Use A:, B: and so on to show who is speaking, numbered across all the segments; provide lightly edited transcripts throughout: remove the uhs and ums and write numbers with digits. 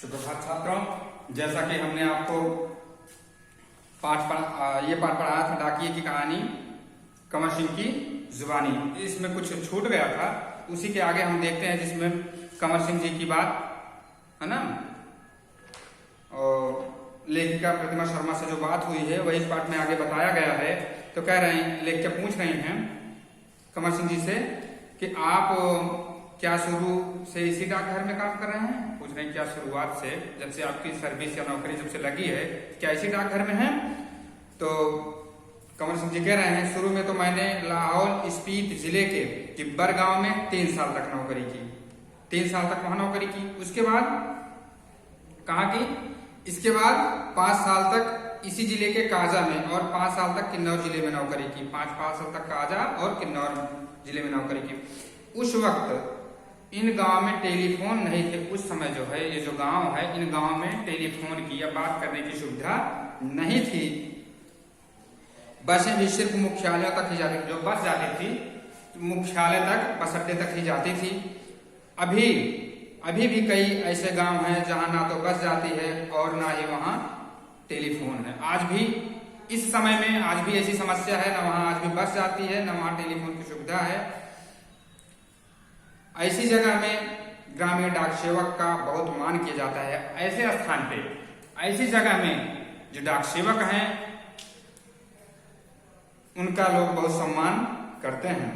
A: सुप्रभात छात्रों, जैसा कि हमने आपको ये पाठ पढ़ाया था डाकिये की कहानी कमर सिंह की जुबानी। इसमें कुछ छूट गया था, उसी के आगे हम देखते हैं जिसमें कमर सिंह जी की बात है ना, और लेखिका प्रतिमा शर्मा से जो बात हुई है वही इस पाठ में आगे बताया गया है। तो कह रहे हैं, लेखिका पूछ रही हैं कमर सिंह जी से कि आप क्या शुरू से इसी डाकघर में काम कर रहे हैं? पूछ रहे हैं क्या शुरुआत से, जब से आपकी सर्विस या नौकरी जब से लगी है, क्या इसी डाकघर में है? तो कमर सिंह जी कह रहे हैं, शुरू में तो मैंने लाहौल स्पीति जिले के टिब्बर गांव में 3 साल तक नौकरी की। 3 साल तक वहां नौकरी की। उसके बाद कहाँ की? इसके बाद 5 साल तक इसी जिले के काजा में और 5 साल तक किन्नौर जिले में नौकरी की। 5 साल तक काजा और किन्नौर जिले में नौकरी की। उस वक्त इन गांव में टेलीफोन नहीं थे। उस समय जो है ये जो गांव है, इन गांव में टेलीफोन की या बात करने की सुविधा नहीं थी। बसें भी सिर्फ मुख्यालयों तक ही जाती थी। जो बस जाती थी मुख्यालय तक, बस अड्डे तक ही जाती थी। अभी भी कई ऐसे गांव हैं जहां ना तो बस जाती है और ना ही वहां टेलीफोन है। आज भी इस समय में आज भी ऐसी समस्या है, ना वहां आज भी बस जाती है, ना वहां टेलीफोन की सुविधा है। ऐसी जगह में ग्रामीण डाक सेवक का बहुत मान किया जाता है। ऐसे स्थान पे, ऐसी जगह में जो डाक सेवक हैं उनका लोग बहुत सम्मान करते हैं।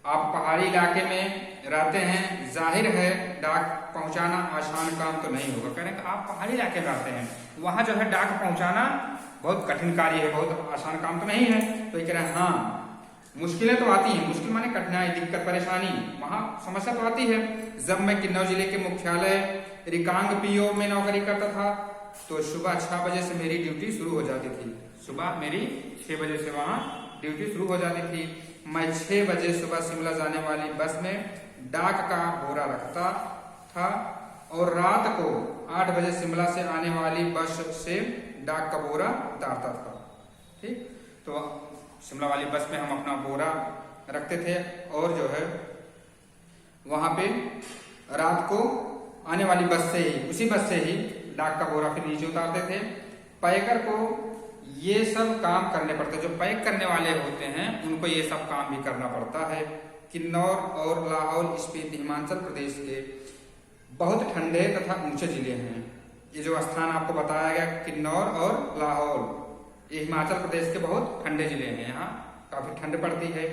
A: आप पहाड़ी इलाके में रहते हैं, जाहिर है डाक पहुंचाना आसान काम तो नहीं होगा। कह रहे हैं कि आप पहाड़ी इलाके में रहते हैं, वहां जो है डाक पहुंचाना बहुत कठिन कार्य है, बहुत आसान काम तो नहीं है। तो ये कह रहे हैं हाँ, मुश्किलें तो आती हैं। मुश्किल माने कठिनाई, दिक्कत, परेशानी, वहां समस्या तो आती है। जब मैं किन्नौर जिले के मुख्यालय रिकांग पीओ में नौकरी करता था तो सुबह 6 बजे से मेरी ड्यूटी शुरू हो जाती थी। सुबह मेरी 6 बजे से वहां ड्यूटी शुरू हो जाती थी। मैं 6 बजे सुबह शिमला जाने वाली बस में डाक का बोरा रखता था और रात को 8 बजे शिमला से आने वाली बस से डाक का बोरा उतारता था। ठीक, तो शिमला वाली बस में हम अपना बोरा रखते थे और जो है वहां पे रात को आने वाली बस से ही, उसी बस से ही डाक का बोरा फिर नीचे उतारते थे। पैकर को ये सब काम करने पड़ते, जो पैक करने वाले होते हैं उनको ये सब काम भी करना पड़ता है। किन्नौर और लाहौल स्पीति हिमाचल प्रदेश के बहुत ठंडे तथा ऊंचे जिले हैं। ये जो स्थान आपको बताया गया किन्नौर और लाहौल, ये हिमाचल प्रदेश के बहुत ठंडे जिले हैं। यहाँ काफी ठंड पड़ती है।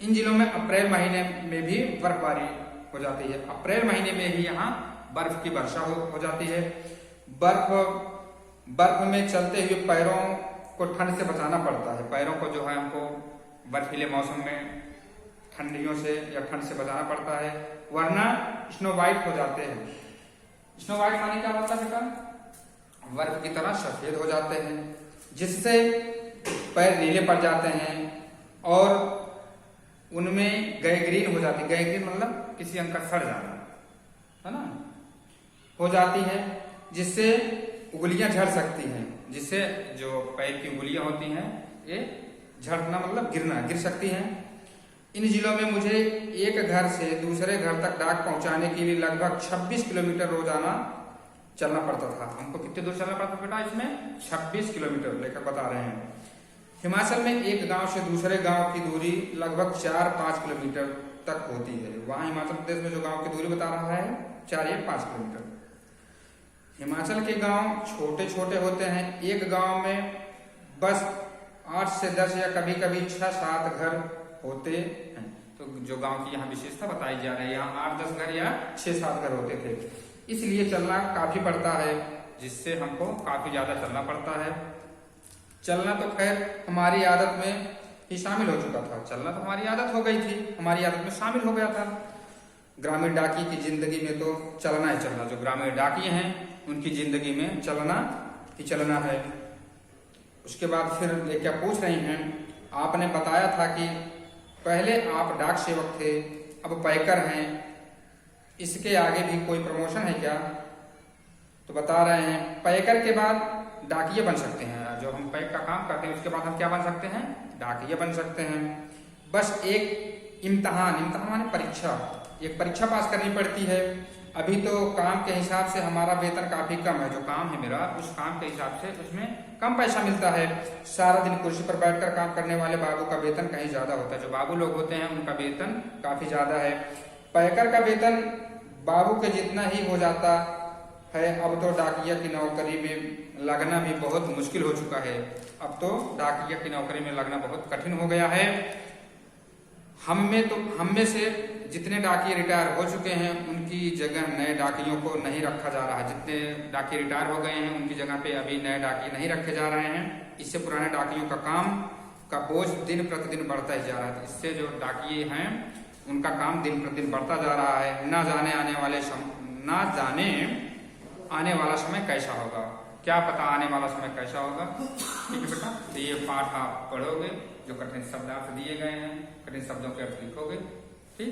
A: इन जिलों में अप्रैल महीने में भी बर्फबारी हो जाती है। अप्रैल महीने में ही यहाँ बर्फ की वर्षा हो जाती है। बर्फ में चलते हुए पैरों को ठंड से बचाना पड़ता है। पैरों को जो है हमको बर्फीले मौसम में ठंडियों से या ठंड से बचाना पड़ता है, वरना स्नो वाइट हो जाते हैं। स्नो वाइट माने क्या होता है बेटा? बर्फ की तरह सफेद हो जाते हैं, जिससे पैर नीले पड़ जाते हैं और उनमें गैंग्रीन हो जाती है। गैंग्रीन मतलब किसी अंग का सड़ जाना, है ना, हो जाती है, जिससे उंगलियां झड़ सकती हैं। जिससे जो पैर की उंगलियां होती हैं ये झड़ना मतलब गिर सकती हैं। इन जिलों में मुझे एक घर से दूसरे घर तक डाक पहुंचाने के लिए लगभग 26 किलोमीटर रोजाना चलना पड़ता था। हमको कितने दूर चलना पड़ता था बेटा? इसमें 26 किलोमीटर लेकर बता रहे हैं। हिमाचल में एक गांव से दूसरे गांव की दूरी लगभग 4-5 किलोमीटर तक होती है। वहां हिमाचल प्रदेश में जो गांव की दूरी बता रहा है 4 या 5 किलोमीटर। हिमाचल के गांव छोटे छोटे होते हैं। एक गांव में बस 8 से 10 या कभी कभी 6-7 घर होते हैं। तो जो गांव की यहाँ विशेषता बताई जा रही है, यहाँ 8-10 घर या 6-7 घर होते थे। इसलिए चलना काफी पड़ता है, जिससे हमको काफी ज्यादा चलना पड़ता है। चलना तो खैर हमारी आदत में ही शामिल हो चुका था। चलना तो हमारी आदत हो गई थी, हमारी आदत में शामिल हो गया था। ग्रामीण डाकिये की जिंदगी में तो चलना ही चलना। जो ग्रामीण डाकिये हैं उनकी जिंदगी में चलना ही चलना है। उसके बाद फिर क्या पूछ रही हैं, आपने बताया था कि पहले आप डाक सेवक थे, अब पैकर हैं, इसके आगे भी कोई प्रमोशन है क्या? तो बता रहे हैं पैकर के बाद डाकिये बन सकते हैं। जो हम पैक का काम करते हैं उसके बाद हम क्या बन सकते हैं? डाकिये बन सकते हैं। बस एक इम्तिहान माने परीक्षा, एक परीक्षा पास करनी पड़ती है। अभी तो काम के हिसाब से हमारा वेतन काफी कम है, जो काम है मेरा उस काम के हिसाब से उसमें कम पैसा मिलता है। सारा दिन कुर्सी पर बैठकर काम करने वाले बाबू का वेतन कहीं ज्यादा होता है। जो बाबू लोग होते हैं उनका वेतन काफी ज्यादा है। पैकर का वेतन बाबू के जितना ही हो जाता है। अब तो डाकिया की नौकरी में लगना भी बहुत मुश्किल हो चुका है। अब तो डाकिया की नौकरी में लगना बहुत कठिन हो गया है। हम में से जितने डाकिये रिटायर हो चुके हैं उनकी जगह नए डाकियों को नहीं रखा जा रहा है। जितने डाकिये रिटायर हो गए हैं उनकी जगह पे अभी नए डाकिये नहीं रखे जा रहे हैं। इससे पुराने डाकियों का काम का बोझ दिन प्रतिदिन बढ़ता ही जा रहा है। इससे जो डाकिये हैं उनका काम दिन प्रतिदिन बढ़ता जा रहा है। ना जाने आने वाला समय कैसा होगा, क्या पता आने वाला समय कैसा होगा। ठीक है बेटा, तो ये पाठ आप पढ़ोगे, जो कठिन शब्द आपसे दिए गए हैं, कठिन शब्दों के अर्थ लिखोगे। ठीक।